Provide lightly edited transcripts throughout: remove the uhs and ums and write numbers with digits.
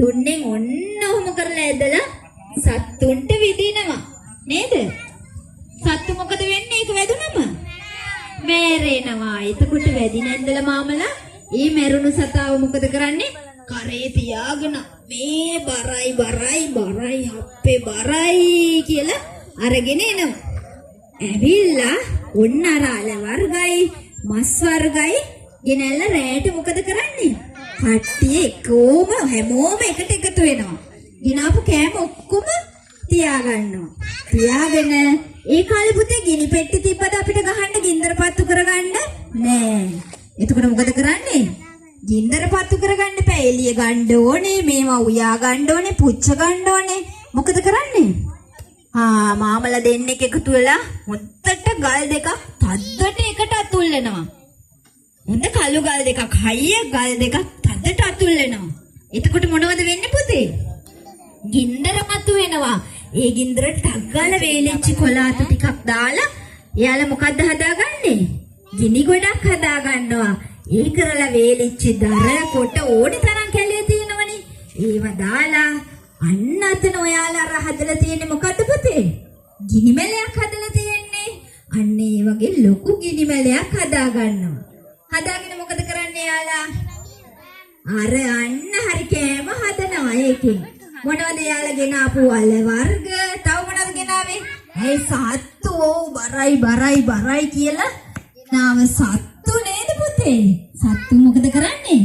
දුන්නේ ඔන්න ඔහොම කරලා ඇදලා සත්තුන්ට විදිනවා නේද? සත්තු මොකද වෙන්නේ? ඒක වැදුනම මැරෙනවා. එතකොට වැදින ඇඳලා මාමලා ඊ මැරුණු සතාව මොකද කරන්නේ? කරේ තියාගෙන මේ බරයි අපේ බරයි කියලා අරගෙන එනවා. ඇවිල්ලා ඔන්න අර අල වර්ගයි මස් වර්ගයි ගෙනල්ලා රැයට මොකද කරන්නේ? කට්ටිය කොම හැමෝම එකට එකතු වෙනවා. ගිනාපු කෑම ඔක්කොම තියාගන්නවා. තියාගෙන ඒ කාලේ පුතේ ගිනි පෙට්ටි තිබ්බද අපිට ගහන්න ගින්දර පත්තු කරගන්න නෑ. එතකොට මොකද කරන්නේ? ගින්දර පත්තු කරගන්න එපා. එළිය ගන්න ඕනේ, මේවා උයා ගන්න ඕනේ, පුච්ච ගන්න ඕනේ. මොකද කරන්නේ? මාමලා දෙන්නෙක් එකතු වෙලා මුත්තට ගල් දෙකක් තද්දට එකට අතුල්ලනවා. හොඳ කළු ගල් දෙකක්, හයිය ගල් දෙකක් තද්දට අතුල්ලනවා. එතකොට මොනවද වෙන්නේ පුතේ? ගින්දර මතු වෙනවා. ඒ ගින්දරට ටක් ගාලා වේලිච්ච කොලාතු ටිකක් දාලා එයාලා මොකද්ද හදාගන්නේ? ගිනි ගොඩක් හදා ගන්නවා. ඒ කරලා වේලිච්ච දර කොට ඕනි තරම් කැලේ තියෙනවනේ. ඒව දාලා අන්න අතන ඔයාලා අර හදලා තියෙන්නේ මොකද්ද පුතේ? ගිනි මැලයක් හදලා තියෙන්නේ. අන්න ඒ වගේ ලොකු ගිනි මැලයක් හදා ගන්නවා. හදාගෙන මොකද කරන්නේ යාලා? අර අන්න හරි කෑම හදනවා ඒකෙන්. මොනවද යාලා ගෙනාපු අල වර්ග? තව මොනවද ගෙනාවේ? ඒ සත්තු බරයි කියලා නාම සත්තු නේද පුතේ? සත්තු මොකද කරන්නේ?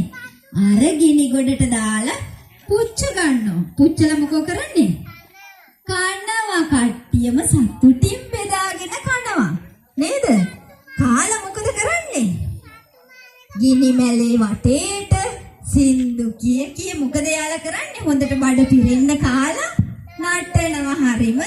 අර ගිනි ගොඩට දාලා පුච්ච ගන්නවා. පුච්චලා මොකෝ කරන්නේ? කනවා. කට්ටියම සතුටින් බෙදාගෙන කනවා. නේද? කාලා මොකද කරන්නේ? ගිනි මැලේ වටේට සින්දු කිය මොකද යාලා කරන්නේ? හොඳට බඩ පිරෙන්න කාලා නටනවා. හරිම